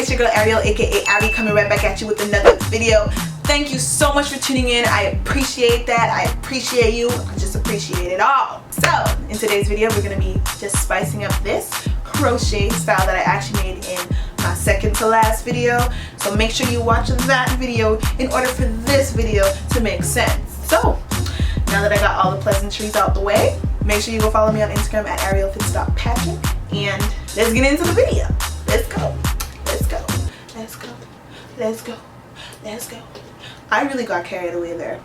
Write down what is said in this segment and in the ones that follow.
It's your girl Ariel, aka Abby, coming right back at you with another video. Thank you so much for tuning in. I appreciate that. I appreciate you. I just appreciate it all. So in today's video, we're gonna be just spicing up this crochet style that I actually made in my second to last video. So make sure you watch that video in order for this video to make sense. So now that I got all the pleasantries out the way, make sure you go follow me on Instagram at arielfits.patrick, and let's get into the video. Let's go. Let's go. Let's go. Let's go. Let's go. I really got carried away there.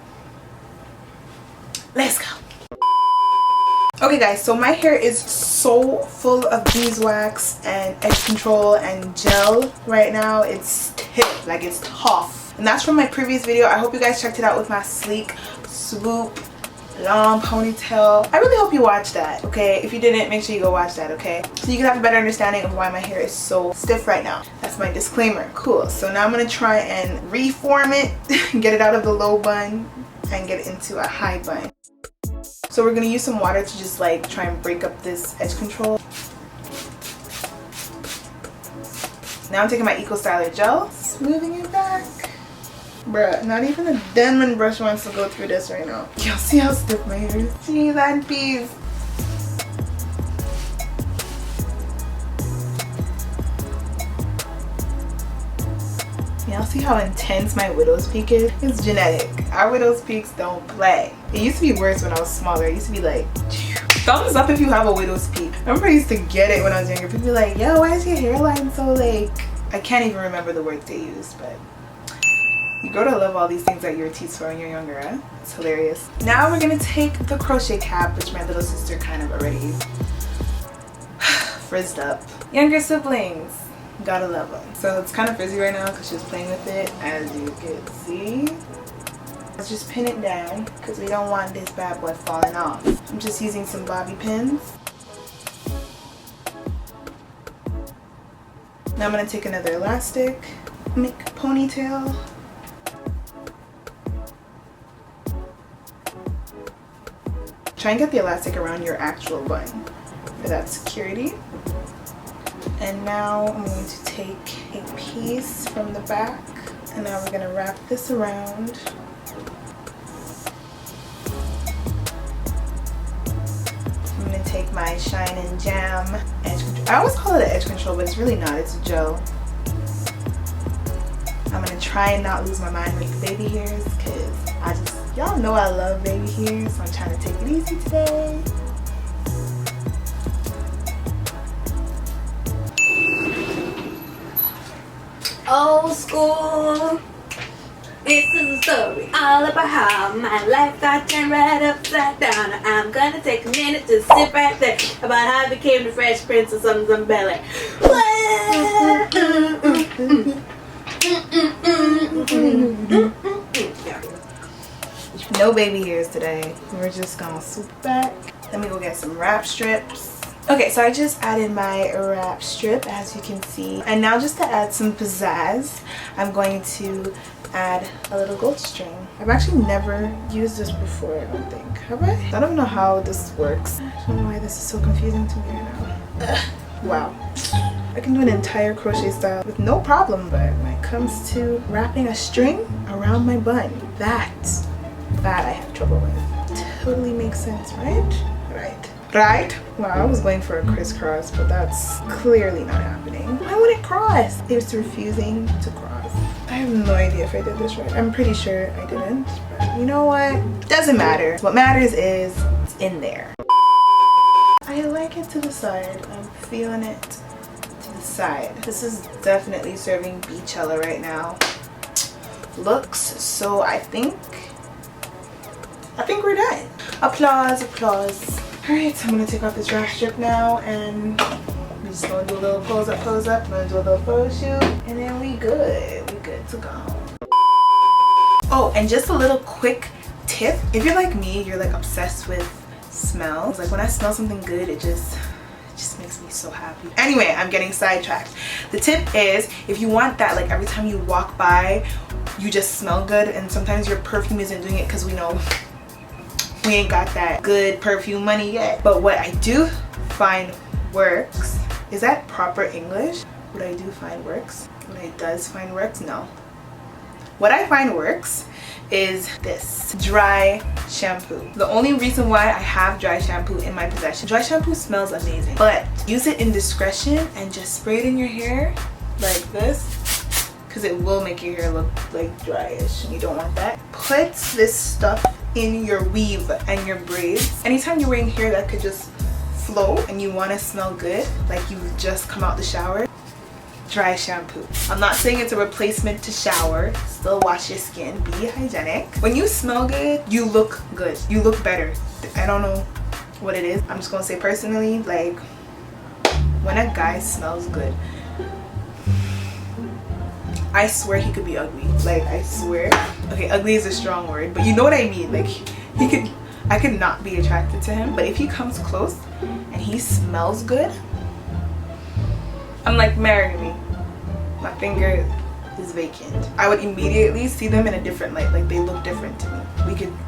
Let's go. Okay guys, so my hair is so full of beeswax and edge control and gel right now. It's stiff, like it's tough. And that's from my previous video. I hope you guys checked it out with my sleek swoop long ponytail. I really hope you watched that, okay? If you didn't, make sure you go watch that, okay? So you can have a better understanding of why my hair is so stiff right now. That's my disclaimer. Cool. So now I'm gonna try and reform it, get it out of the low bun and get it into a high bun. So we're gonna use some water to just like try and break up this edge control. Now I'm taking my Eco Styler gel, smoothing it back. Bruh, not even a Denman brush wants to go through this right now. Y'all see how stiff my hair is? Jeez, and peas. Y'all see how intense my widow's peak is? It's genetic. Our widow's peaks don't play. It used to be worse when I was smaller. It used to be like, thumbs up if you have a widow's peak. I remember I used to get it when I was younger. People be like, yo, why is your hairline so like... I can't even remember the word they used, but... You grow to love all these things that you were teased for when you're younger, huh? It's hilarious. Now we're gonna take the crochet cap, which my little sister kind of already frizzed up. Younger siblings, gotta love them. So it's kind of frizzy right now because she's playing with it, as you can see. Let's just pin it down because we don't want this bad boy falling off. I'm just using some bobby pins. Now I'm gonna take another elastic, make a ponytail. Try and get the elastic around your actual bun for that security. And now I'm going to take a piece from the back, and now we're going to wrap this around. I'm going to take my Shine and Jam edge control. I always call it an edge control, but it's really not. It's a gel. I'm going to try and not lose my mind with the baby hairs because I just... Y'all know I love baby hairs, so I'm trying to take it easy today. Old school. This is a story all about how my life got turned right upside down. I'm gonna take a minute to sit right there about how I became the Fresh Prince of something belly. No baby hairs today. We're just gonna swoop back. Let me go get some wrap strips. Okay, so I just added my wrap strip, as you can see. And now just to add some pizzazz, I'm going to add a little gold string. I've actually never used this before, I don't think. Have I? I don't know how this works. I don't know why this is so confusing to me right now. Ugh. Wow. I can do an entire crochet style with no problem, but when it comes to wrapping a string around my bun, that I have trouble with. Totally makes sense, right? Right? Wow, I was going for a crisscross, but that's clearly not happening. Why would it cross? It's refusing to cross. I have no idea if I did this right. I'm pretty sure I didn't, but you know what? Doesn't matter. What matters is it's in there. I like it to the side. I'm feeling it to the side. This is definitely serving Beychella right now. Looks, so I think we're done. Applause, applause. Alright, so I'm gonna take off this wrap strip now, and we're just gonna do a little close up, we're gonna do a little photo shoot, and then we good to go. Oh, and just a little quick tip. If you're like me, you're like obsessed with smells. Like when I smell something good, it just makes me so happy. Anyway, I'm getting sidetracked. The tip is, if you want that, like every time you walk by, you just smell good, and sometimes your perfume isn't doing it because we know we ain't got that good perfume money yet. But what I do find works, is that proper English? What I do find works what I does find works? No. What I find works is this dry shampoo. The only reason why I have dry shampoo in my possession, dry shampoo smells amazing, but use it in discretion and just spray it in your hair like this, because it will make your hair look like dryish and you don't want that. Put this stuff in your weave and your braids. Anytime you're wearing hair that could just flow and you want to smell good, like you've just come out the shower, dry shampoo. I'm not saying it's a replacement to shower. Still wash your skin, be hygienic. When you smell good, you look good. You look better. I don't know what it is. I'm just gonna say personally, like when a guy smells good, I swear he could be ugly. Like I swear. Okay, ugly is a strong word, but you know what I mean. Like I could not be attracted to him, but if he comes close and he smells good, I'm like, marry me. My finger is vacant. I would immediately see them in a different light. Like they look different to me.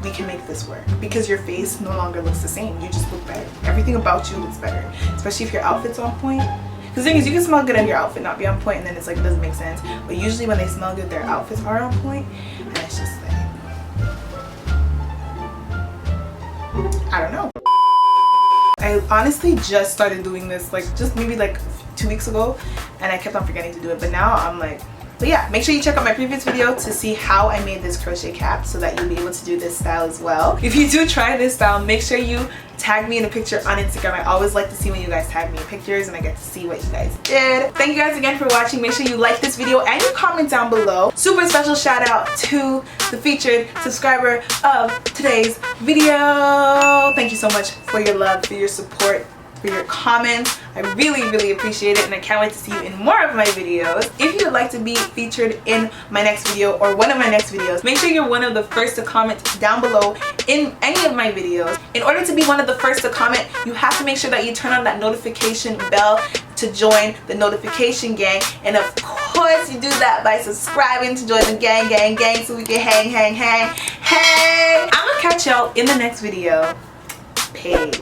We can make this work, because your face no longer looks the same. You just look better. Everything about you looks better, especially if your outfit's on point. Because the thing is, you can smell good and your outfit not be on point, and then it's like it doesn't make sense. But usually when they smell good, their outfits are on point, and it's just like, I don't know. I honestly just started doing this like just maybe like 2 weeks ago, and I kept on forgetting to do it, but now I'm like, but yeah, make sure you check out my previous video to see how I made this crochet cap so that you'll be able to do this style as well. If you do try this style, make sure you tag me in a picture on Instagram. I always like to see when you guys tag me in pictures and I get to see what you guys did. Thank you guys again for watching. Make sure you like this video and you comment down below. Super special shout out to the featured subscriber of today's video. Thank you so much for your love, for your support, for your comments. I really appreciate it, and I can't wait to see you in more of my videos. If you would like to be featured in my next video or one of my next videos, make sure you're one of the first to comment down below in any of my videos. In order to be one of the first to comment, you have to make sure that you turn on that notification bell to join the notification gang, and of course you do that by subscribing to join the gang so we can hang. I'm gonna catch y'all in the next video. Peace.